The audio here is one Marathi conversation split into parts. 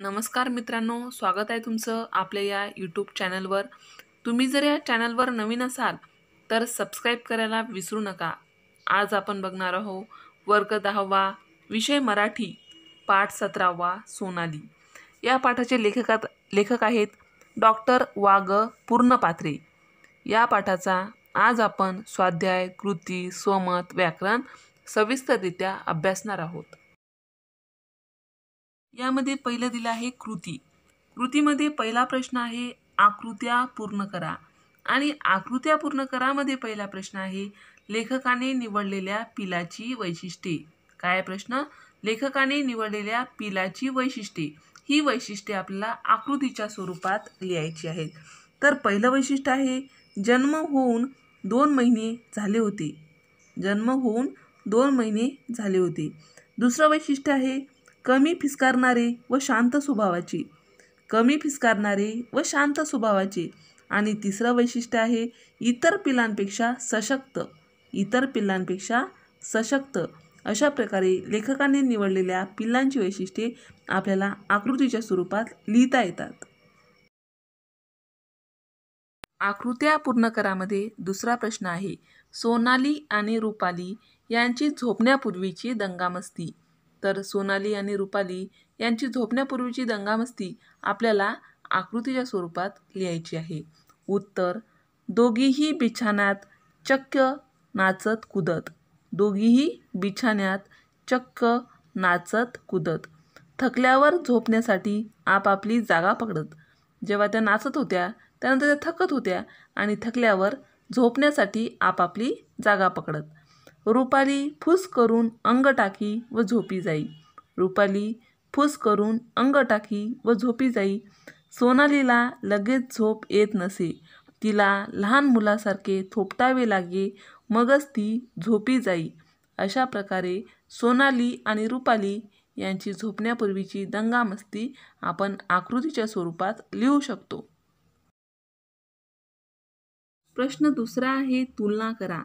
नमस्कार मित्रांनो, स्वागत आहे तुमचं आपल्या या यूट्यूब चॅनलवर. तुम्ही जर या चॅनलवर नवीन असाल तर सबस्क्राईब करायला विसरू नका. आज आपण बघणार आहोत वर्ग 10वा, विषय मराठी, पाठ 17वा सोनाली. या पाठाचे लेखक आहेत डॉक्टर वाग पूर्णपात्रे. या पाठाचा आज आपण स्वाध्याय, कृती, स्वमत, व्याकरण सविस्तररित्या अभ्यासणार आहोत. यामध्ये पहिलं दिलं आहे कृती. कृतीमध्ये पहिला प्रश्न आहे आकृत्या पूर्ण करा. आणि आकृत्या पूर्ण करामध्ये पहिला प्रश्न आहे लेखकाने निवडलेल्या पिलाची वैशिष्ट्ये. काय प्रश्न? लेखकाने निवडलेल्या पिलाची वैशिष्ट्ये. ही वैशिष्ट्ये आपल्याला आकृतीच्या स्वरूपात लिहायची आहेत. तर पहिलं वैशिष्ट्य आहे जन्म होऊन 2 महिने झाले होते. जन्म होऊन 2 महिने झाले होते. दुसरं वैशिष्ट्य आहे कमी फिस्कारणारे व शांत स्वभावाचे. कमी फिस्कारणारे व शांत स्वभावाचे. आणि तिसरं वैशिष्ट्य आहे इतर पिलांपेक्षा सशक्त. इतर पिलांपेक्षा सशक्त. अशा प्रकारे लेखकाने निवडलेल्या पिलांची वैशिष्ट्ये आपल्याला आकृतीच्या स्वरूपात लिहिता येतात. आकृत्या पूर्ण करामध्ये दुसरा प्रश्न आहे सोनाली आणि रुपाली यांची झोपण्यापूर्वीची दंगामस्ती. तर सोनाली आणि रुपाली यांची झोपण्यापूर्वीची दंगामस्ती आपल्याला आकृतीच्या स्वरूपात लिहायची आहे. उत्तर दोघीही बिछाण्यात चक्क नाचत कुदत. दोघीही बिछाण्यात चक्क नाचत कुदत. थकल्यावर झोपण्यासाठी आपापली जागा पकडत. जेव्हा त्या नाचत होत्या त्यानंतर त्या थकत होत्या आणि थकल्यावर झोपण्यासाठी आपापली जागा पकडत. रुपाली फुस करून अंग टाकी व झोपी जाई. रुपाली फुस करून अंग टाकी व झोपी जाई. सोनालीला लगेच झोप येत नसे. तिला लहान मुलासारखे थोपटावे लागे मगच ती झोपी जाई. अशा प्रकारे सोनाली आणि रुपाली यांची झोपण्यापूर्वीची दंगामस्ती आपण आकृतीच्या स्वरूपात लिहू शकतो. प्रश्न दुसरा आहे तुलना करा.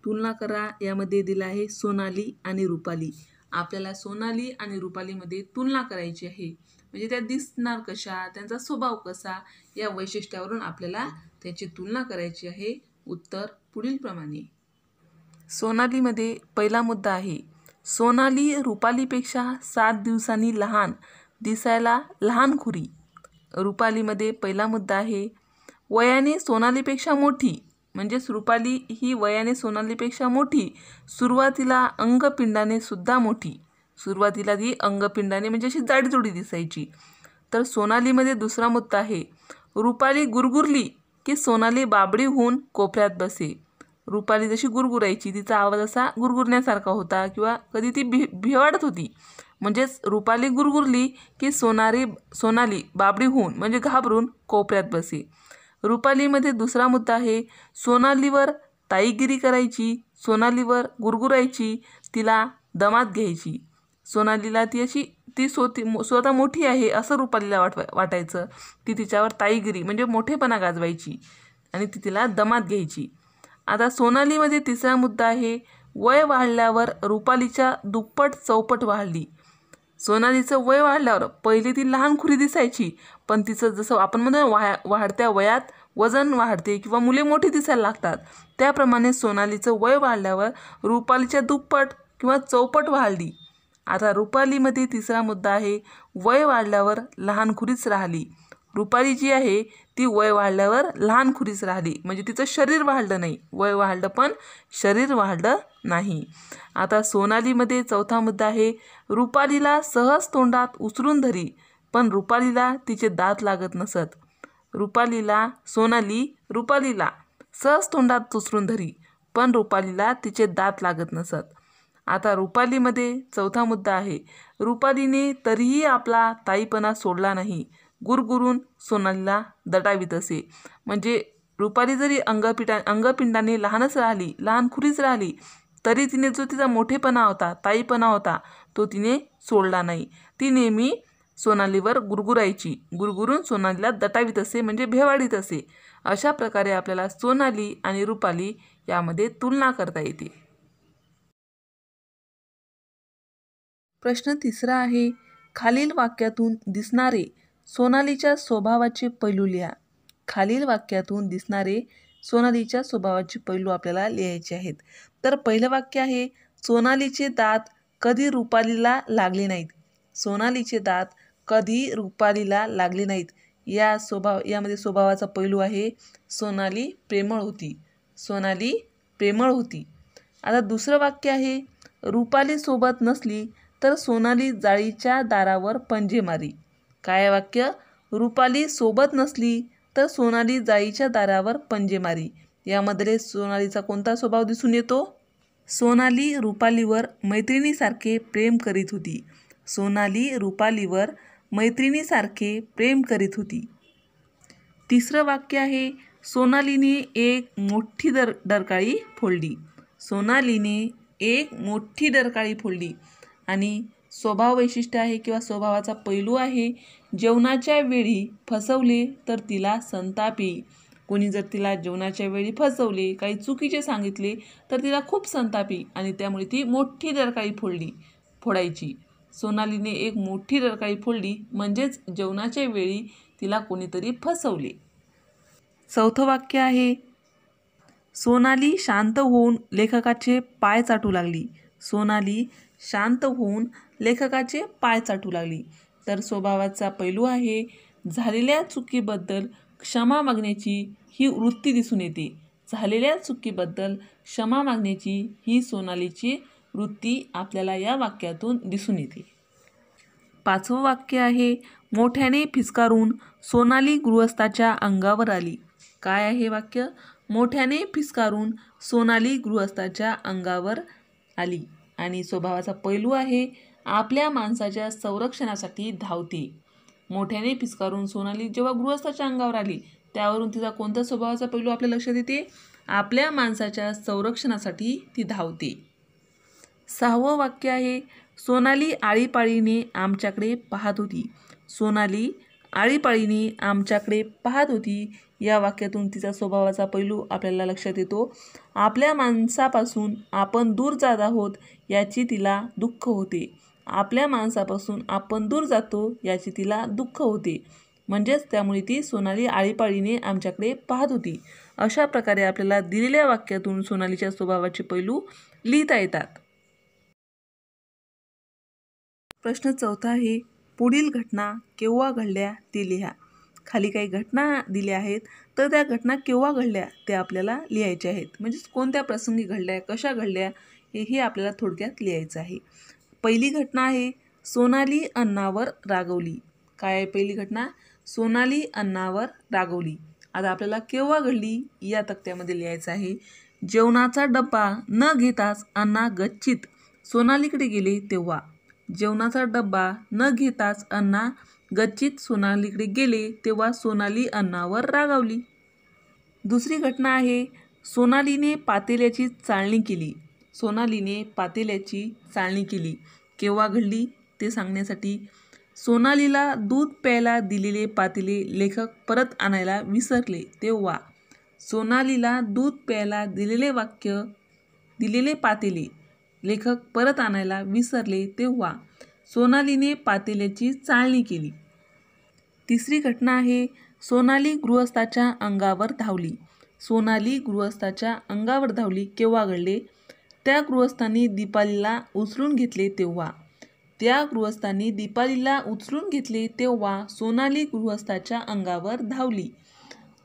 तुलना करा यामध्ये दिला आहे सोनाली आणि रुपाली. आपल्याला सोनाली आणि रुपालीमध्ये तुलना करायची आहे. म्हणजे त्या दिसणार कशा, त्यांचा स्वभाव कसा, या वैशिष्ट्यावरून आपल्याला त्याची तुलना करायची आहे. उत्तर पुढील प्रमाणे. सोनालीमध्ये पहिला मुद्दा आहे सोनाली रुपालीपेक्षा 7 दिवसांनी लहान, दिसायला लहानखुरी. रुपालीमध्ये पहिला मुद्दा आहे वयाने सोनालीपेक्षा मोठी. म्हणजेच रुपाली ही वयाने सोनालीपेक्षा मोठी. सुरुवातीला अंगपिंडाने सुद्धा मोठी. सुरुवातीला ती अंगपिंडाने म्हणजे अशी जाडजोडी दिसायची. तर सोनालीमध्ये दुसरा मुद्दा आहे रुपाली गुरगुरली की सोनाली बाबडी होऊन कोपऱ्यात बसे. रुपाली जशी गुरगुरायची, तिचा आवाज असा गुरगुरण्यासारखा होता किंवा कधी ती भिवाडत होती. म्हणजेच रुपाली गुरगुरली की सोनाली बाबडी होऊन म्हणजे घाबरून कोपऱ्यात बसे. रुपालीमध्ये दुसरा मुद्दा आहे सोनालीवर ताईगिरी करायची, सोनालीवर गुरगुरायची, तिला दमात घ्यायची. सोनालीला ती स्वतः मोठी आहे असं रुपालीला वाटायचं. ती तिच्यावर ताईगिरी म्हणजे मोठेपणा गाजवायची आणि ती तिला दमात घ्यायची. आता सोनालीमध्ये तिसरा मुद्दा आहे वय वाढल्यावर रुपालीच्या दुप्पट चौपट वाढली. सोनालीचं वय वाढल्यावर पहिले ती लहानखुरी दिसायची, पण तिचं जसं आपण म्हणतो वाढत्या वयात वजन वाढते किंवा मुले मोठी दिसायला लागतात, त्याप्रमाणे सोनालीचं वय वाढल्यावर रुपालीच्या दुप्पट किंवा चौपट वाढली. आता रुपालीमध्ये तिसरा मुद्दा आहे वय वाढल्यावर लहानखुरीच राहिली. रुपाली जी आहे ती वय वाढल्यावर लहानखुरीच राहिली. म्हणजे तिचं शरीर वाढलं नाही, वय वाढलं पण शरीर वाढलं नाही. आता सोनालीमध्ये चौथा मुद्दा आहे रुपालीला सहज तोंडात उचलून धरी, पण रुपालीला तिचे दात लागत नसत. सोनाली रुपालीला सहज तोंडात उचलून धरी, पण रुपालीला तिचे दात लागत नसत. आता रुपालीमध्ये चौथा मुद्दा आहे रुपालीने तरीही आपला ताईपणा सोडला नाही. गुरगुरून सोनालीला दटावीत असे. म्हणजे रुपाली जरी अंगपिंडाने लहानखुरीच राहिली तरी तिने जो तिचा मोठेपणा होता, ताईपणा होता, तो तिने सोडला नाही. ती नेहमी सोनालीवर गुरगुरायची, गुरगुरून सोनालीला दटावीत असे म्हणजे भेवाडीत असे. अशा प्रकारे आपल्याला सोनाली आणि रुपाली यामध्ये तुलना करता येते. प्रश्न तिसरा आहे खालील वाक्यातून दिसणारे सोनालीच्या स्वभावाचे पैलू लिहा. खालील वाक्यातून दिसणारे सोनालीच्या स्वभावाचे पैलू आपल्याला लिहायचे आहेत. तर पहिलं वाक्य आहे, सोनालीचे दात कधी रुपालीला लागले नाहीत. सोनालीचे दात कधी रुपालीला लागले नाहीत. यामध्ये स्वभावाचा पैलू आहे, सोनाली प्रेमळ होती. सोनाली प्रेमळ होती. आता दुसरं वाक्य आहे, रुपाली सोबत नसली तर सोनाली जाळीच्या दारावर पंजे मारी. काय वाक्य? रुपाली सोबत नसली तर सोनाली जाळीच्या दारावर पंजे मारी. यामध्ये सोनालीचा कोणता स्वभाव दिसून येतो? सोनाली रुपालीवर मैत्रिणीसारखे प्रेम करीत होती. सोनाली रुपालीवर मैत्रिणीसारखे प्रेम करीत होती. तिसरं वाक्य आहे, सोनालीने एक मोठी डरकाळी फोडली. सोनालीने एक मोठी डरकाळी फोडली. आणि स्वभाव वैशिष्ट्य आहे किंवा स्वभावाचा पैलू आहे, जेवणाच्या वेळी फसवले तर तिला संताप येई. कोणी जर तिला जेवणाच्या वेळी फसवले, काही चुकीचे सांगितले तर तिला खूप संताप येई आणि त्यामुळे ती मोठी डरकाळी फोडायची. सोनालीने एक मोठी डरकाळी फोडली म्हणजेच जेवणाच्या वेळी तिला कोणीतरी फसवले. चौथं वाक्य आहे, सोनाली शांत होऊन लेखकाचे पाय चाटू लागली. सोनाली शांत होऊन लेखकाचे पाय चाटू लागली. तर स्वभावाचा पैलू आहे, झालेल्या चुकीबद्दल क्षमा मागण्याची ही वृत्ती दिसून येते. झालेल्या चुकीबद्दल क्षमा मागण्याची ही सोनालीची वृत्ती आपल्याला या वाक्यातून दिसून येते. पाचवं वाक्य आहे, मोठ्याने फिस्कारून सोनाली गृहस्थाच्या अंगावर आली. काय आहे वाक्य? मोठ्याने फिस्कारून सोनाली गृहस्थाच्या अंगावर आली. आणि स्वभावाचा पैलू आहे, आपल्या माणसाच्या संरक्षणासाठी धावते. मोठ्याने फिस्कारून सोनाली जेव्हा गृहस्थाच्या अंगावर आली त्यावरून तिचा कोणता स्वभावाचा पैलू आपल्या लक्षात येते? आपल्या माणसाच्या संरक्षणासाठी ती धावते. सहावं वाक्य आहे, सोनाली आळीपाळीने आमच्याकडे पाहत होती. सोनाली आळीपाळीने आमच्याकडे पाहत होती. या वाक्यातून तिचा स्वभावाचा पैलू आपल्याला लक्षात येतो. आपल्या माणसापासून आपण दूर जात आहोत याची तिला दुःख होते. आपल्या माणसापासून आपण दूर जातो याची तिला दुःख होते. म्हणजेच त्यामुळे ती सोनाली आळीपाळीने आमच्याकडे पाहत होती. अशा प्रकारे आपल्याला दिलेल्या वाक्यातून सोनालीच्या स्वभावाचे पैलू लिहिता येतात. प्रश्न चौथा आहे, पुढील घटना केव्हा घडल्या ते लिहा. खाली काही घटना दिल्या आहेत तर त्या घटना केव्हा घडल्या ते आपल्याला लिहायचे आहेत. म्हणजेच कोणत्या प्रसंगी घडल्या, कशा घडल्या हे आपल्याला थोडक्यात लिहायचं आहे. पहिली घटना आहे, सोनाली अण्णावर रागवली. काय आहे पहिली घटना? सोनाली अण्णावर रागवली. आता आपल्याला केव्हा घडली या तक्त्यामध्ये लिहायचं आहे. जेवणाचा डब्बा न घेताच अण्णा गच्चीत सोनालीकडे गेले तेव्हा. जेवणाचा डब्बा न घेताच अण्णा गच्चीत सोनालीकडे गेले तेव्हा सोनाली अण्णावर रागावली. दुसरी घटना आहे, सोनालीने पातेल्याची चाळणी केली. सोनालीने पातेल्याची चाळणी केली. केव्हा घडली ते सांगण्यासाठी, सोनालीला दूध प्यायला दिलेले पातेले लेखक परत आणायला विसरले तेव्हा. सोनालीला दूध प्यायला दिलेले पातेले लेखक परत आणायला विसरले तेव्हा सोनालीने पातेल्याची चाळणी केली. तिसरी घटना आहे, सोनाली गृहस्थाच्या अंगावर धावली. सोनाली गृहस्थाच्या अंगावर धावली. केव्हा घडले? त्या गृहस्थांनी दीपालीला उचलून घेतले तेव्हा. त्या गृहस्थांनी दीपालीला उचलून घेतले तेव्हा सोनाली गृहस्थाच्या अंगावर धावली.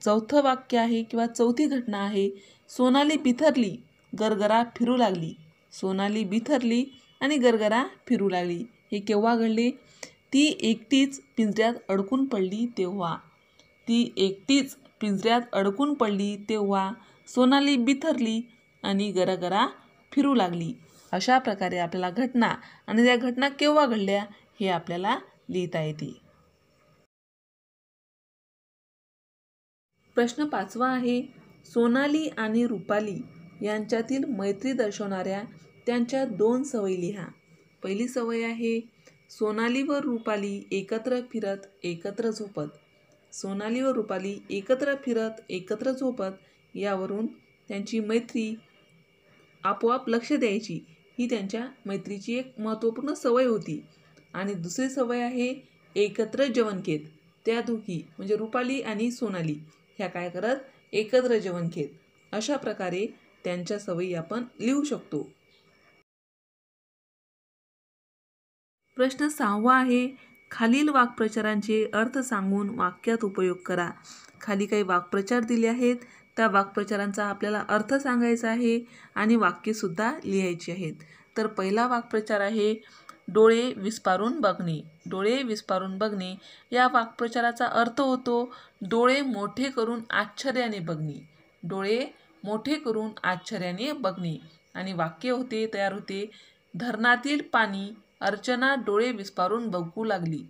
चौथं वाक्य आहे किंवा चौथी घटना आहे, सोनाली बिथरली, गरगरा फिरू लागली. सोनाली बिथरली आणि गरगरा फिरू लागली. हे केव्हा घडले? ती एकटीच पिंजऱ्यात अडकून पडली तेव्हा. ती एकटीच पिंजऱ्यात अडकून पडली तेव्हा सोनाली बिथरली आणि गरगरा फिरू लागली. अशा प्रकारे आपल्याला घटना आणि त्या घटना केव्हा घडल्या हे आपल्याला लिहिता येते. प्रश्न पाचवा आहे, सोनाली आणि रुपाली यांच्यातील मैत्री दर्शवणाऱ्या त्यांच्या 2 सवयी लिहा. पहिली सवय आहे, सोनाली व रुपाली एकत्र फिरत एकत्र झोपत. सोनाली व रुपाली एकत्र फिरत एकत्र झोपत. यावरून त्यांची मैत्री आपोआप लक्ष द्यायची ही त्यांच्या मैत्रीची एक महत्त्वपूर्ण सवय होती. आणि दुसरी सवय आहे एकत्र जेवण घेत. त्या दोघी म्हणजे रुपाली आणि सोनाली ह्या काय करत, एकत्र जेवण घेत. अशा प्रकारे त्यांच्या सवयी आपण लिहू शकतो. प्रश्न 6 आहे, खालील वाक्प्रचारांचे अर्थ सांगून वाक्यात उपयोग करा. खाली काही वाक्प्रचार दिले आहेत, त्या वाक्प्रचारांचा आपल्याला अर्थ सांगायचा आहे आणि वाक्यसुद्धा लिहायची आहेत. तर पहिला वाक्प्रचार आहे डोळे विस्पारून बघणे. डोळे विस्पारून बघणे या वाक्प्रचाराचा अर्थ होतो डोळे मोठे करून आश्चर्याने बघणे. डोळे मोठे करून आश्चर्याने बघणे. आणि वाक्य तयार होते, धरणातील पाणी अर्चना डोळे विस्पारून बघू लागली.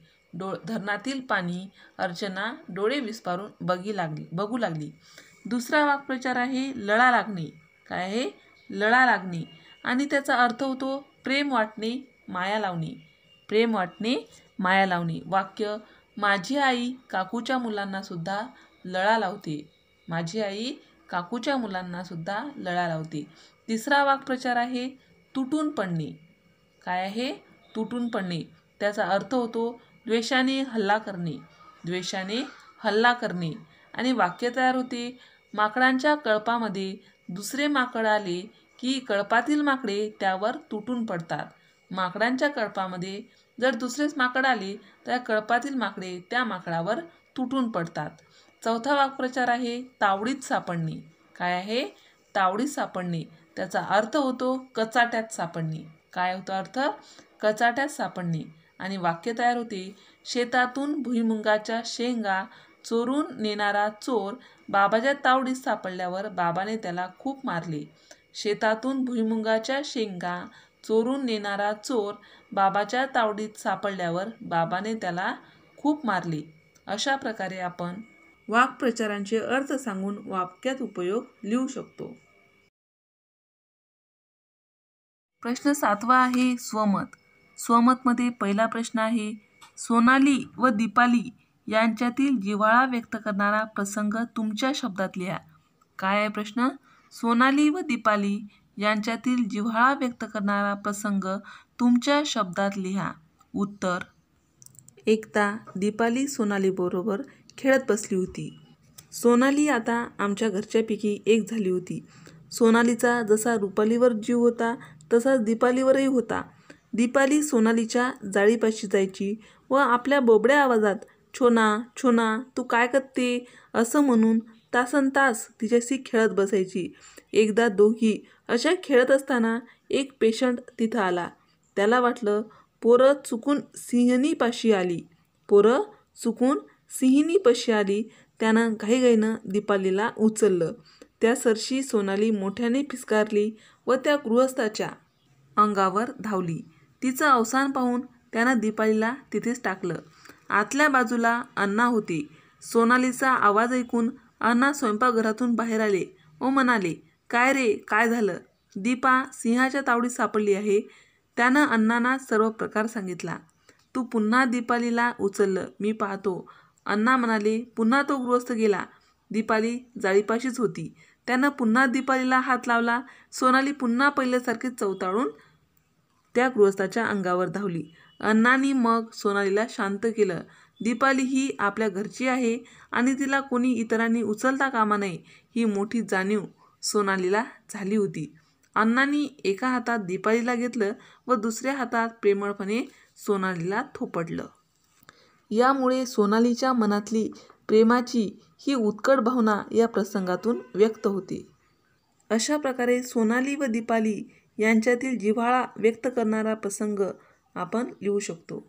धरणातील पाणी अर्चना डोळे विस्पारून बघू लागली. दुसरा वाक्प्रचार आहे लळा लागणे. काय आहे, लळा लागणे. आणि त्याचा अर्थ होतो प्रेम वाटणे, माया लावणे. प्रेम वाटणे, माया लावणे. वाक्य, माझी आई काकूच्या मुलांना सुद्धा लळा लावते. माझी आई काकूच्या मुलांना सुद्धा लळा लावते. तिसरा वाक्प्रचार आहे तुटून पडणे. काय आहे, तुटून पडणे. त्याचा अर्थ होतो द्वेषाने हल्ला करणे. द्वेषाने हल्ला करणे. आणि वाक्य तयार होते, माकडांच्या कळपामध्ये दुसरे माकड आले की कळपातील माकडे त्यावर तुटून पडतात. माकडांच्या कळपामध्ये जर दुसरेच माकड आले तर कळपातील माकडे त्या माकडावर तुटून पडतात. चौथा वाक्प्रचार आहे तावडीत सापडणे. काय आहे, तावडीत सापडणे. त्याचा अर्थ होतो कचाट्यात सापडणे. काय होतो अर्थ, कचाट्यात सापडणे. आणि वाक्य तयार होते, शेतातून भुईमुगाच्या शेंगा चोरून नेणारा चोर बाबाच्या तावडीत सापडल्यावर बाबाने त्याला खूप मारले. शेतातून भुईमुगाच्या शेंगा चोरून नेणारा चोर बाबाच्या तावडीत सापडल्यावर बाबाने त्याला खूप मारले. अशा प्रकारे आपण वाक्प्रचारांचे अर्थ सांगून वाक्यात उपयोग लिहू शकतो. प्रश्न 7 आहे स्वमत. स्वमतमध्ये पहिला प्रश्न आहे, सोनाली व दीपाली यांच्यातील जिव्हाळा व्यक्त करणारा प्रसंग तुमच्या शब्दात लिहा. काय आहे प्रश्न, सोनाली व दीपाली यांच्यातील जिव्हाळा व्यक्त करणारा प्रसंग तुमच्या शब्दात लिहा. उत्तर, एकदा दीपाली सोनालीबरोबर खेळत बसली होती. सोनाली आता आमच्या घरच्यापैकी एक झाली होती. सोनालीचा जसा रुपालीवर जीव होता तसाच दीपालीवरही होता. दीपाली सोनालीच्या जाळीपाशी जायची व आपल्या बोबड्या आवाजात छोना छोना तू काय करते असं म्हणून तासनतास तिच्याशी खेळत बसायची. एकदा दोघी अशा खेळत असताना एक पेशंट तिथं आला. त्याला वाटलं पोरं चुकून सिंहिणीपाशी आली. पोरं चुकून सिंहिणीपाशी आली. त्यानं घाईघाईनं दीपालीला उचललं. त्या सरशी सोनाली मोठ्याने फिस्कारली व त्या गृहस्थाच्या अंगावर धावली. तिचं अवसान पाहून त्यानं दीपालीला तिथेच टाकलं. आतल्या बाजूला अण्णा होते. सोनालीचा आवाज ऐकून अण्णा स्वयंपाकघरातून बाहेर आले व म्हणाले, काय रे, काय झालं? दीपा सिंहाच्या तावडीत सापडली आहे. त्यानं अण्णांना सर्व प्रकार सांगितला. तू पुन्हा दीपालीला उचललं, मी पाहतो. अण्णा म्हणाले, पुन्हा तो गृहस्थ गेला. दीपाली जाळीपाशीच होती. त्यानं पुन्हा दीपालीला हात लावला. सोनाली पुन्हा पहिल्यासारखी चवताळून त्या गृहस्थाच्या अंगावर धावली. अण्णांनी मग सोनालीला शांत केलं. दीपाली ही आपल्या घरची आहे आणि तिला कोणी इतरांनी उचलता कामा नये ही मोठी जाणीव सोनालीला झाली होती. अण्णांनी एका हातात दीपालीला घेतलं व दुसऱ्या हातात प्रेमळपणे सोनालीला थोपटलं. यामुळे सोनालीच्या मनातली प्रेमाची ही उत्कट भावना या प्रसंगातून व्यक्त होते. अशा प्रकारे सोनाली व दीपाली यांच्यातील जिव्हाळा व्यक्त करणारा प्रसंग आपण लिहू शकतो.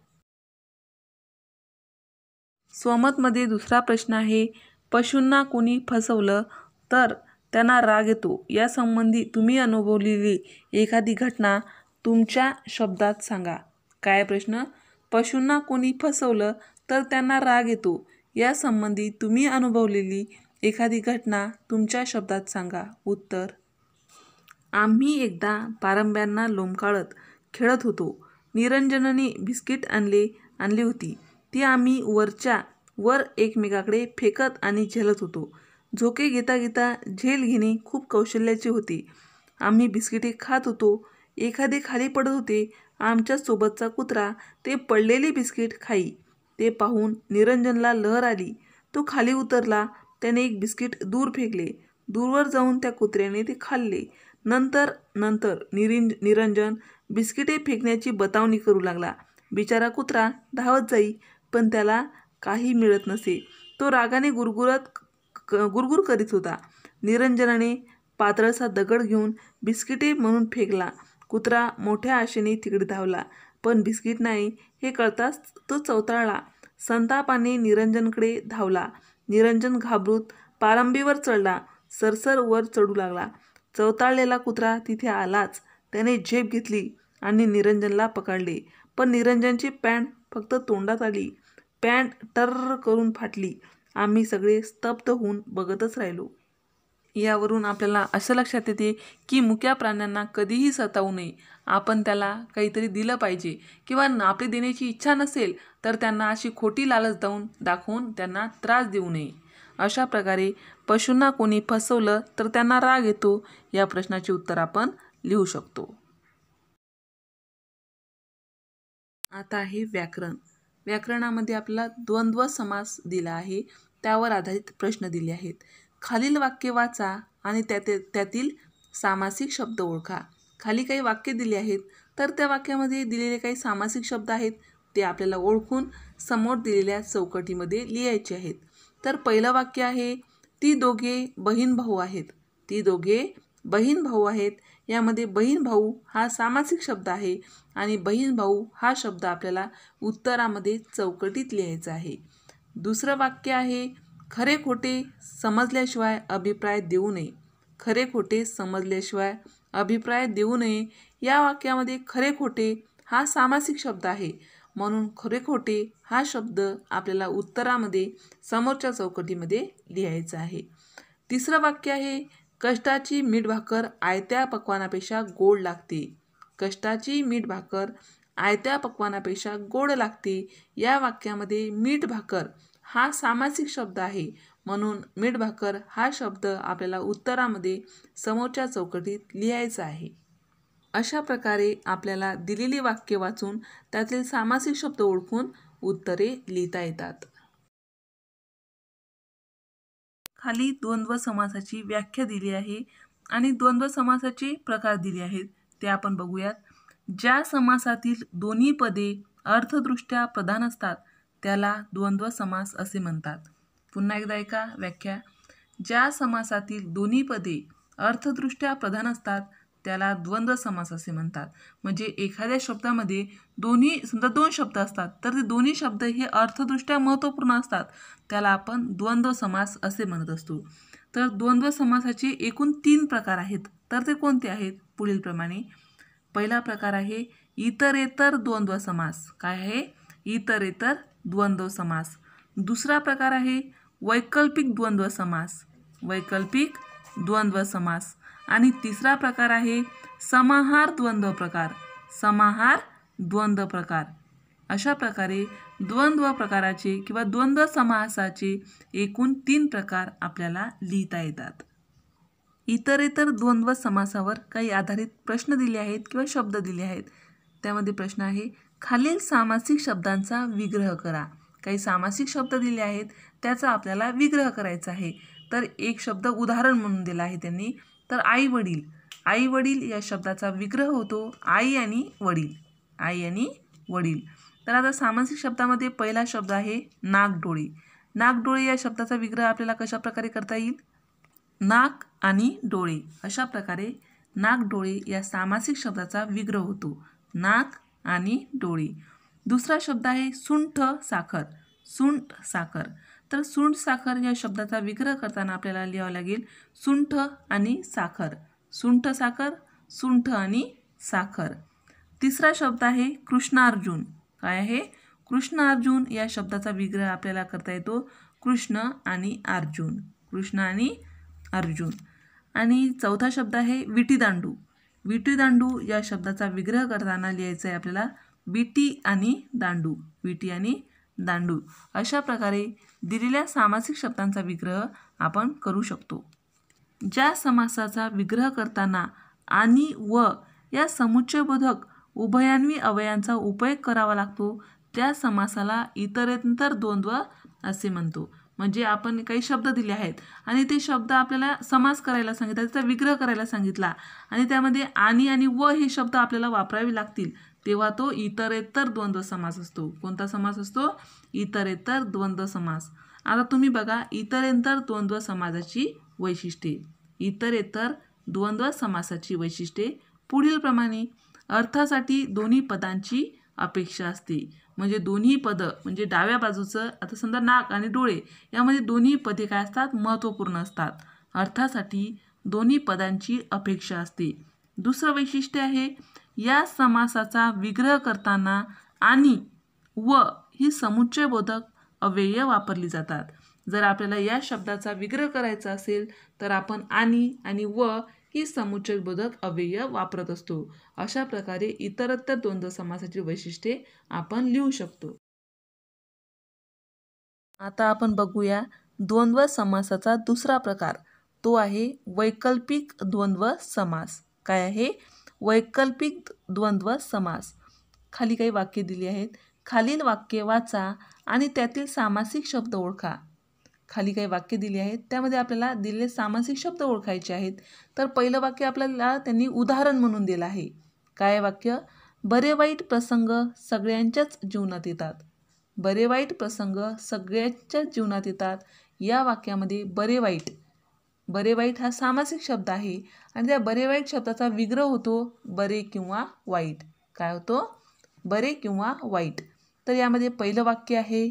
स्वमतमध्ये दुसरा प्रश्न आहे, पशूंना कोणी फसवलं तर त्यांना राग येतो. यासंबंधी तुम्ही अनुभवलेली एखादी घटना तुमच्या शब्दात सांगा. काय प्रश्न, पशूंना कोणी फसवलं तर त्यांना राग येतो. यासंबंधी तुम्ही अनुभवलेली एखादी घटना तुमच्या शब्दात सांगा. उत्तर, आम्ही एकदा पारंब्यांना लोंबकाळत खेळत होतो. निरंजनने बिस्किट आणली होती. ती आम्ही वरच्या वर एकमेकाकडे फेकत आणि झेलत होतो. झोके घेता घेता झेल घेणे खूप कौशल्याचे होते. आम्ही बिस्किटे खात होतो. एखादे खाली पडत होते आमच्या सोबतचा कुत्रा ते पडलेली बिस्किट खाई. ते पाहून निरंजनला लहर आली. तो खाली उतरला. त्याने एक बिस्किट दूर फेकले. दूरवर जाऊन त्या कुत्र्याने ते खाल्ले. नंतर नंतर निरंजन बिस्किटे फेकण्याची बतावणी करू लागला. बिचारा कुत्रा धावत जाई, पण त्याला काही मिळत नसे. तो रागाने गुरगुर करीत होता. निरंजनाने पातळसा दगड घेऊन बिस्किटे म्हणून फेकला. कुत्रा मोठ्या आशेने तिकडे धावला, पण बिस्किट नाही हे कळताच तो चवताळला. संतापाने निरंजनकडे धावला. निरंजन घाबरूत पारंबीवर चढला. सरसर वर चढू लागला. चवताळलेला कुत्रा तिथे आलाच. त्याने झेप घेतली आणि निरंजनला पकडले, पण निरंजनची पॅन्ट फक्त तोंडात आली. पॅन्ट टर्र करून फाटली. आम्ही सगळे स्तब्ध होऊन बघतच राहिलो. यावरून आपल्याला असं लक्षात येते की मुक्या प्राण्यांना कधीही सतावू नये. आपण त्याला काहीतरी दिलं पाहिजे, किंवा आपली देण्याची इच्छा नसेल तर त्यांना अशी खोटी लालच दाखवून त्यांना त्रास देऊ नये. अशा प्रकारे पशूंना कोणी फसवलं तर त्यांना राग येतो. या प्रश्नाचे उत्तर आपण लिहू शकतो. आता आहे व्याकरण. व्याकरणामध्ये आपल्याला द्वंद्व समास दिला आहे. त्यावर आधारित प्रश्न दिले आहेत. खालील वाक्य वाचा आणि त्यातील सामासिक शब्द ओळखा. खाली काही वाक्य दिली आहेत, तर त्या वाक्यामध्ये दिलेले काही सामासिक शब्द आहेत ते आपल्याला ओळखून समोर दिलेल्या चौकटीमध्ये लिहायचे आहेत. तर पहिलं वाक्य आहे, ती दोघे बहीण भाऊ आहेत. ती दोघे बहीण भाऊ आहेत. यामध्ये बहीण भाऊ हा सामासिक शब्द आहे आणि बहीण भाऊ हा शब्द आपल्याला उत्तरामध्ये चौकटीत लिहायचा आहे. दुसरं वाक्य आहे, खरे खोटे समजल्याशिवाय अभिप्राय देऊ नये. खरे खोटे समजल्याशिवाय अभिप्राय देऊ नये. या वाक्यामध्ये खरे खोटे हा सामासिक शब्द आहे, म्हणून खरे खोटे हा शब्द आपल्याला उत्तरामध्ये समोरच्या चौकटीमध्ये लिहायचा आहे. तिसरं वाक्य आहे, कष्टाची मीठ भाकर आयत्या पक्वानापेक्षा गोड लागते. कष्टाची मीठ भाकर आयत्या पक्वानापेक्षा गोड लागते. या वाक्यामध्ये मीठ भाकर हा सामासिक शब्द आहे, म्हणून मीठ भाकर हा शब्द आपल्याला उत्तरामध्ये समोरच्या चौकटीत लिहायचा आहे. अशा प्रकारे आपल्याला दिलेली वाक्य वाचून त्यातील सामासिक शब्द ओळखून उत्तरे लिहिता येतात. खाली द्वंद्व समासाची व्याख्या दिली आहे आणि द्वंद्व समासाचे प्रकार दिले आहेत, ते आपण बघूयात. ज्या समासातील दोन्ही पदे अर्थदृष्ट्या प्रधान असतात त्याला द्वंद्व समास असे म्हणतात. पुन्हा एकदा ऐका व्याख्या. ज्या समासातील दोन्ही पदे अर्थदृष्ट्या प्रधान असतात त्याला द्वंद्व समास असे म्हणतात. म्हणजे एखाद्या शब्दामध्ये समजा दोन शब्द असतात, तर ते दोन्ही शब्द हे अर्थदृष्ट्या महत्त्वपूर्ण असतात, त्याला आपण द्वंद्व समास असे म्हणत असतो. तर द्वंद्व समासाचे एकूण 3 प्रकार आहेत. तर ते कोणते आहेत? पुढीलप्रमाणे. पहिला प्रकार आहे इतरेतर द्वंद्व समास. काय आहे? इतरेतर द्वंद्व समास. दुसरा प्रकार आहे वैकल्पिक द्वंद्व समास. वैकल्पिक द्वंद्व समास. आणि तिसरा प्रकार आहे समाहार द्वंद्व प्रकार. समाहार द्वंद्व प्रकार. अशा प्रकारे द्वंद्व प्रकाराचे किंवा द्वंद्व समासाचे एकूण 3 प्रकार आपल्याला लिहिता येतात. इतरेतर द्वंद्व समासावर काही आधारित प्रश्न दिले आहेत किंवा शब्द दिले आहेत. त्यामध्ये प्रश्न आहे, खालील सामासिक शब्दांचा विग्रह करा. काही सामासिक शब्द दिले आहेत, त्याचा आपल्याला विग्रह करायचा आहे. तर एक शब्द उदाहरण म्हणून दिला आहे त्यांनी. तर आई वडील. आई वडील या शब्दाचा विग्रह होतो आई आणि वडील. आई आणि वडील. तर आता सामासिक शब्दामध्ये पहिला शब्द आहे नाक-डोळे. नाक-डोळे या शब्दाचा विग्रह आपल्याला कशा प्रकारे करता येईल? नाक आणि डोळे. अशा प्रकारे नाक-डोळे या सामासिक शब्दाचा विग्रह होतो. नाक आणि डोळे. दुसरा शब्द आहे सुंठ-साखर. सुंठ-साखर. तर सुंठ-साखर या शब्दाचा विग्रह करताना आपल्याला लिहावं लागेल सुंठ आणि साखर. सुंठ-साखर, सुंठ आणि साखर. तिसरा शब्द आहे कृष्णार्जुन. काय आहे? कृष्ण-अर्जुन या शब्दाचा विग्रह आपल्याला करता येतो कृष्ण आणि अर्जुन. कृष्ण आणि अर्जुन. आणि चौथा शब्द आहे विटीदांडू. विटीदांडू या शब्दाचा विग्रह करताना लिहायचं आहे आपल्याला विटी आणि दांडू. विटी आणि दांडू. अशा प्रकारे दिलेल्या सामासिक शब्दांचा विग्रह आपण करू शकतो. ज्या समासाचा विग्रह करताना आणि व या समुच्चयबोधक उभयान्वी अव्ययांचा उपयोग करावा लागतो त्या समासाला इतरेतर द्वंद्व असे म्हणतो. म्हणजे आपण काही शब्द दिले आहेत आणि ते शब्द आपल्याला समास करायला सांगितला, त्याचा विग्रह करायला सांगितला आणि त्यामध्ये आणि व हे शब्द आपल्याला वापरावे लागतील, तेव्हा तो इतरेतर द्वंद्व समास असतो. कोणता समास असतो? इतरेतर द्वंद्व समास. आता तुम्ही बघा इतरेतर द्वंद्व समासाची वैशिष्ट्ये. इतरेतर द्वंद्व समासाची वैशिष्ट्ये पुढील प्रमाणे. अर्थासाठी दोन्ही पदांची अपेक्षा असते. म्हणजे दोन्ही पद म्हणजे डाव्या बाजूचं आता समजा नाक आणि डोळे यामध्ये दोन्ही पदे काय असतात? महत्त्वपूर्ण असतात. अर्थासाठी दोन्ही पदांची अपेक्षा असते. दुसरं वैशिष्ट्य आहे या समासाचा विग्रह करताना आणि व ही समुच्चयबोधक अव्यय वापरली जातात. जर आपल्याला या शब्दाचा विग्रह करायचा असेल तर आपण आणि व ही समुच्चयबोधक अव्यय वापरत असतो. अशा प्रकारे इतरत्र द्वंद्व समासाची वैशिष्ट्ये आपण लिहू शकतो. आता आपण बघूया द्वंद्व समासाचा दुसरा प्रकार. तो आहे वैकल्पिक द्वंद्व समास. काय आहे? वैकल्पिक द्वंद्व समास. खाली काही वाक्य दिली आहेत. खालील वाक्य वाचा आणि त्यातील सामासिक शब्द ओळखा. खाली काही वाक्य दिली आहेत त्यामध्ये आपल्याला दिलेले सामासिक शब्द ओळखायचे आहेत. तर पहिलं वाक्य आपल्याला त्यांनी उदाहरण म्हणून दिलं आहे. काय वाक्य? बरे वाईट प्रसंग सगळ्यांच्याच जीवनात येतात. बरे वाईट प्रसंग सगळ्यांच्याच जीवनात येतात. या वाक्यामध्ये बरे वाईट हा सामासिक शब्द आहे आणि त्या बरे वाईट शब्दाचा विग्रह होतो बरे किंवा वाईट. काय होतो? बरे किंवा वाईट. तर यामध्ये पहिलं वाक्य आहे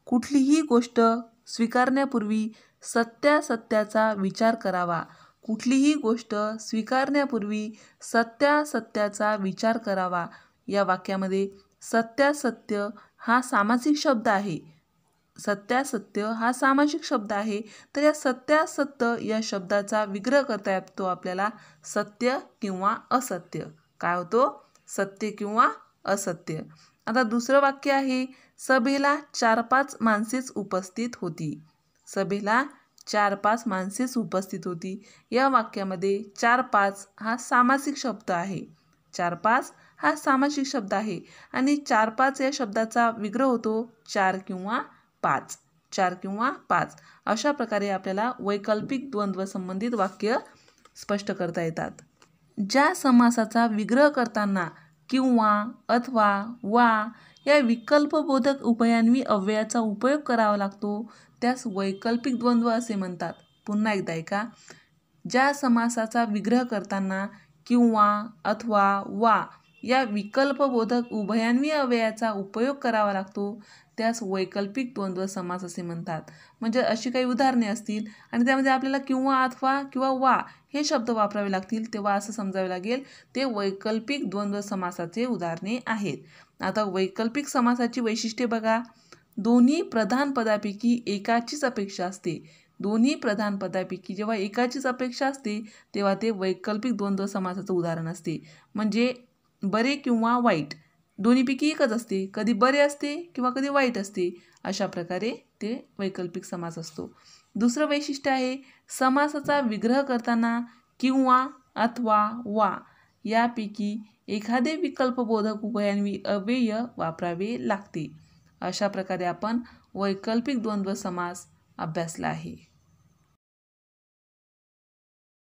कुठलीही गोष्ट स्वीकारण्यापूर्वी सत्यासत्याचा विचार करावा. कुठलीही गोष्ट स्वीकारण्यापूर्वी सत्यासत्याचा विचार करावा. या वाक्यामध्ये सत्यासत्य हा सामासिक शब्द आहे. सत्यासत्य हा सामासिक शब्द आहे. तर या सत्यासत्य या शब्दाचा विग्रह करता येतो आपल्याला सत्य किंवा असत्य. काय होतो? सत्य किंवा असत्य. आता दुसरं वाक्य आहे सभेला 4-5 माणसेच उपस्थित होती. सभेला 4-5 माणसेच उपस्थित होती. या वाक्यामध्ये 4-5 हा सामासिक शब्द आहे. 4-5 हा सामासिक शब्द आहे आणि 4-5 या शब्दाचा विग्रह होतो 4 किंवा 5. 4 किंवा 5 अशा प्रकारे आपल्याला वैकल्पिक द्वंद्व संबंधित वाक्य स्पष्ट करता येतात. ज्या समासाचा विग्रह करताना किंवा अथवा वा या विकल्पबोधक उभयान्वी अव्ययाचा उपयोग करावा लागतो त्यास वैकल्पिक द्वंद्व असे म्हणतात. पुन्हा एकदा ऐका. ज्या समासाचा विग्रह करताना किंवा अथवा वा या विकल्पबोधक उभयान्वी अव्ययाचा उपयोग करावा लागतो त्यास वैकल्पिक द्वंद्व समास असे म्हणतात. म्हणजे अशी काही उदाहरणे असतील आणि त्यामध्ये आपल्याला किंवा अथवा किंवा वा हे शब्द वापरावे लागतील तेव्हा असं समजावे लागेल ते वैकल्पिक द्वंद्व समासाचे उदाहरणे आहेत. आता वैकल्पिक समासाची वैशिष्ट्ये बघा. दोन्ही प्रधान पदापैकी एकाचीच अपेक्षा असते. दोन्ही प्रधान पदापैकी जेव्हा एकाचीच अपेक्षा असते तेव्हा ते वैकल्पिक द्वंद्व समासाचं उदाहरण असते. म्हणजे बरे किंवा वाईट दोन्हीपैकी एकच असते. कधी बरे असते किंवा कधी वाईट असते. अशा प्रकारे ते वैकल्पिक समास असतो. दुसरं वैशिष्ट्य आहे समासाचा विग्रह करताना किंवा अथवा वा यापैकी एखादे विकल्पबोधक उभयान्वी अव्यय वापरावे लागते. अशा प्रकारे आपण वैकल्पिक द्वंद्व समास अभ्यासला आहे.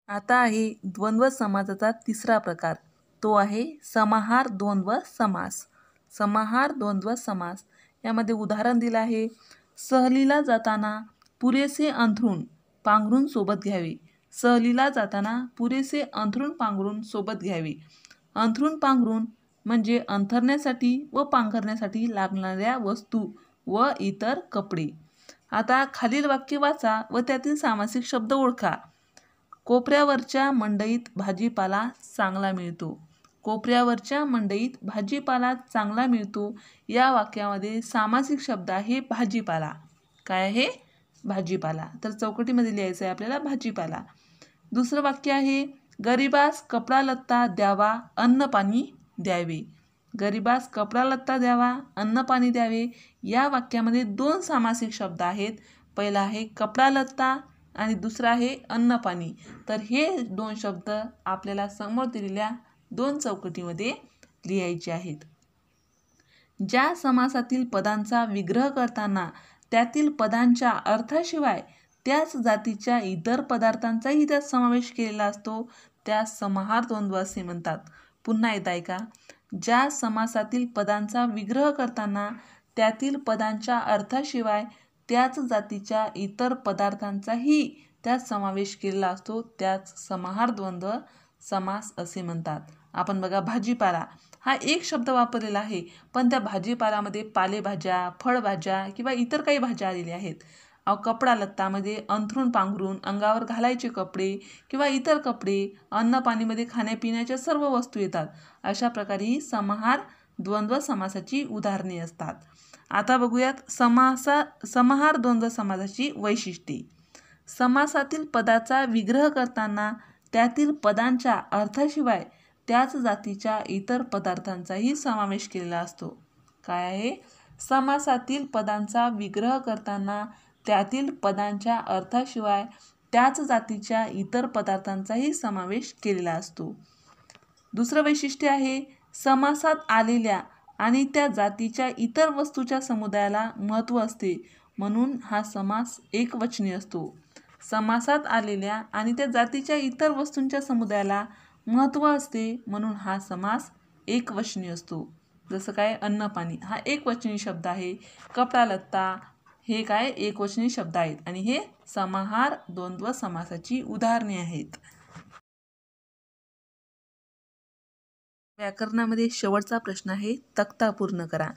आता आहे द्वंद्व समासाचा तिसरा प्रकार. तो आहे समाहार द्वंद्व समास. समाहार द्वंद्व समास यामध्ये उदाहरण दिलं आहे सहलीला जाताना पुरेसे अंथरूण पांघरून सोबत घ्यावे. सहलीला जाताना पुरेसे अंथरूण पांघरून सोबत घ्यावे. अंथरूण पांघरून म्हणजे अंथरण्यासाठी व पांघरण्यासाठी लागणाऱ्या वस्तू व इतर कपडे. आता खालील वाक्य वाचा व त्यातील सामासिक शब्द ओळखा. कोपऱ्यावरच्या मंडईत भाजीपाला चांगला मिळतो. कोपऱ्यावरच्या मंडईत भाजीपाला चांगला मिळतो. या वाक्यामध्ये सामासिक शब्द आहे भाजीपाला. काय आहे? भाजीपाला. तर चौकटीमध्ये लिहायचं आहे आपल्याला भाजीपाला. दुसरं वाक्य आहे गरिबास कपडा लत्ता द्यावा अन्न पाणी द्यावे. गरिबास कपडा लत्ता द्यावा अन्न पाणी द्यावे. या वाक्यामध्ये 2 सामासिक शब्द आहेत. पहिला आहे कपडा लत्ता आणि दुसरा आहे अन्न पाणी. तर हे 2 शब्द आपल्याला समोर दिलेल्या 2 चौकटीमध्ये लिहायचे आहेत. ज्या समासातील पदांचा विग्रह करताना त्यातील पदांच्या अर्थाशिवाय त्याच जातीच्या इतर पदार्थांचाही त्यात समावेश केलेला असतो त्यास समाहार द्वंद्व असे म्हणतात. पुन्हा एकदा ऐका. ज्या समासातील पदांचा विग्रह करताना त्यातील पदांच्या अर्थाशिवाय त्याच जातीच्या इतर पदार्थांचाही त्यात समावेश केलेला असतो त्याच समाहार द्वंद्व समास असे म्हणतात. आपण बघा, भाजीपाला हा एक शब्द वापरलेला आहे, पण त्या भाजीपालामध्ये पालेभाज्या, फळभाज्या किंवा इतर काही भाज्या आलेल्या आहेत. कपडा लत्तामध्ये अंथरूण पांघरून अंगावर घालायचे कपडे किंवा इतर कपडे, अन्न पाणीमध्ये खाण्यापिण्याच्या सर्व वस्तू येतात. अशा प्रकारे ही समाहार द्वंद्व समासाची उदाहरणे असतात. आता बघूयात समाहार द्वंद्व समासाची वैशिष्ट्ये. समासातील पदाचा विग्रह करताना त्यातील पदांच्या अर्थाशिवाय त्याच जातीच्या इतर पदार्थांचाही समावेश केलेला असतो. काय आहे? समासातील पदांचा विग्रह करताना त्यातील पदांच्या अर्थाशिवाय त्याच जातीच्या इतर पदार्थांचाही समावेश केलेला असतो. दुसरं वैशिष्ट्य आहे, समासात आलेल्या आणि त्या जातीच्या इतर वस्तूच्या समुदायाला महत्त्व असते म्हणून हा समास एकवचनी असतो. समासात आलेल्या आणि त्या जातीच्या इतर वस्तूंच्या समुदायाला महत्त्व असते म्हणून हा समास एकवचनी असतो. जसं काय, अन्न पाणी हा एकवचनी शब्द आहे. कपडा लत्ता हे काय एकवचनी शब्द आहेत आणि हे समाहार द्वंद्व समासाची उदाहरणे आहेत. व्याकरणामध्ये शेवटचा प्रश्न आहे, तक्ता पूर्ण करा.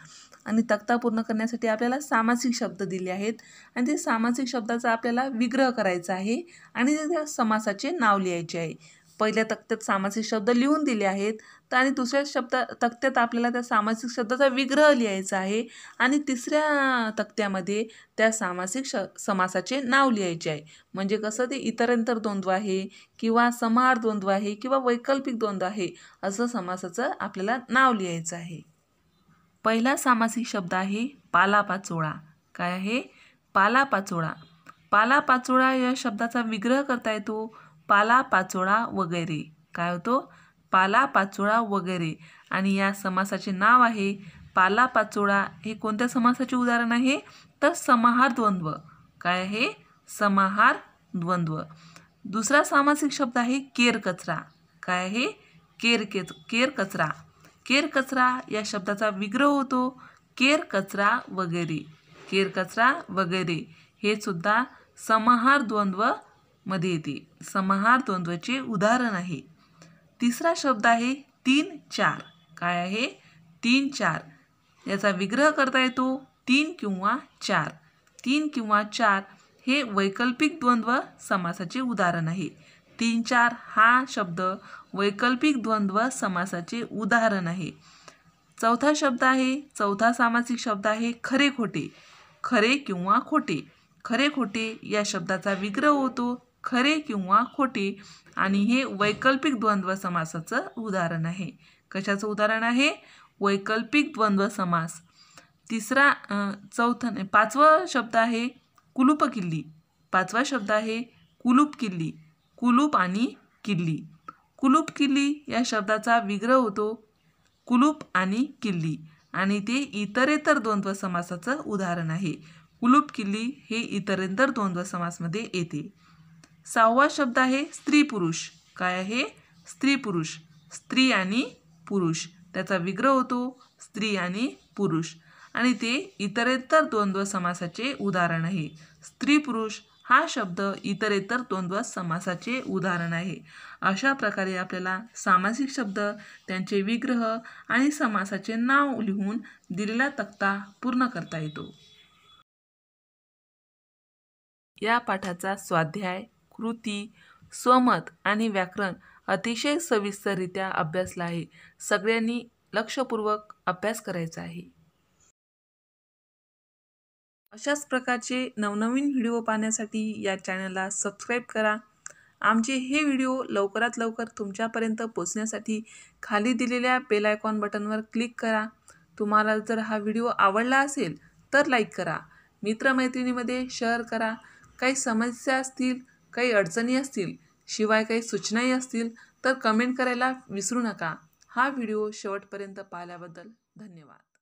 आणि तक्ता पूर्ण करण्यासाठी आपल्याला सामासिक शब्द दिले आहेत आणि ते सामासिक शब्दाचा आपल्याला विग्रह करायचा आहे आणि त्या समासाचे नाव लिहायचे आहे. पहिल्या तक्त्यात सामासिक शब्द लिहून दिले आहेत आणि दुसऱ्या तक्त्यात आपल्याला त्या सामासिक शब्दाचा विग्रह लिहायचा आहे आणि तिसऱ्या तक्त्यामध्ये त्या समासाचे नाव लिहायचे आहे. म्हणजे कसं, ते इतरेतर द्वंद्व आहे किंवा समाहार द्वंद्व आहे किंवा वैकल्पिक द्वंद्व आहे असं समासाचं आपल्याला नाव लिहायचं आहे. पहिला सामासिक शब्द आहे पालापाचोळा. काय आहे? पालापाचोळा. पालापाचोळा या शब्दाचा विग्रह करता येतो पालापाचोळा वगैरे. काय होतो? पालापाचोळा वगैरे. आणि या समासाचे नाव आहे पालापाचोळा. हे कोणत्या समासाचे उदाहरण आहे? तर समाहार द्वंद्व. काय आहे? समाहार द्वंद्व. दुसरा सामासिक शब्द आहे केरकचरा. काय आहे? केरकचरा. केरकचरा या शब्दाचा विग्रह होतो केरकचरा वगैरे. केरकचरा वगैरे हे सुद्धा समाहार द्वंद्व मध्ये येते. समाहार द्वंद्वचे उदाहरण आहे. तिसरा शब्द आहे 3-4. काय आहे? 3-4. याचा विग्रह करता येतो 3 किंवा 4. 3 किंवा 4 हे वैकल्पिक द्वंद्व समासाचे उदाहरण आहे. 3-4 हा शब्द वैकल्पिक द्वंद्व समासाचे उदाहरण आहे. चौथा सामासिक शब्द आहे खरे खोटे. खरे किंवा खोटे. खरे खोटे या शब्दाचा विग्रह होतो खरे किंवा खोटे आणि हे वैकल्पिक द्वंद्व समासाचं उदाहरण आहे. कशाचं उदाहरण आहे? वैकल्पिक द्वंद्व समास. पाचवा शब्द आहे कुलूप किल्ली. पाचवा शब्द आहे कुलूप किल्ली. कुलूप आणि किल्ली. कुलूप किल्ली या शब्दाचा विग्रह होतो कुलूप आणि किल्ली आणि ते इतरेतर द्वंद्व समासाचं उदाहरण आहे. कुलूप किल्ली हे इतरेतर द्वंद्व समासमध्ये येते. सहावा शब्द आहे स्त्री पुरुष. काय आहे? स्त्री पुरुष. स्त्री आणि पुरुष त्याचा विग्रह होतो स्त्री आणि पुरुष आणि ते इतरेतर द्वंद्व समासाचे उदाहरण आहे. स्त्री पुरुष हा शब्द इतरेतर द्वंद्व समासाचे उदाहरण आहे. अशा प्रकारे आपल्याला सामासिक शब्द, त्यांचे विग्रह आणि समासाचे नाव लिहून दिलेला तक्ता पूर्ण करता येतो. या पाठाचा स्वाध्याय, कृती, स्वमत आणि व्याकरण अतिशय सविस्तररित्या अभ्यासला आहे. सगळ्यांनी लक्षपूर्वक अभ्यास करायचा आहे. अशाच प्रकारचे नवनवीन व्हिडिओ पाहण्यासाठी या चॅनलला सबस्क्राईब करा. आमचे हे व्हिडिओ लवकरात लवकर तुमच्यापर्यंत पोचण्यासाठी खाली दिलेल्या बेल आयकॉन बटनवर क्लिक करा. तुम्हाला जर हा व्हिडिओ आवडला असेल तर लाईक करा, मित्रमैत्रिणीमध्ये शेअर करा. काही समस्या असतील, काही अडचणी असतील, शिवाय काही सूचनाही असतील तर कमेंट करायला विसरू नका. हा व्हिडिओ शेवटपर्यंत पाहिल्याबद्दल धन्यवाद.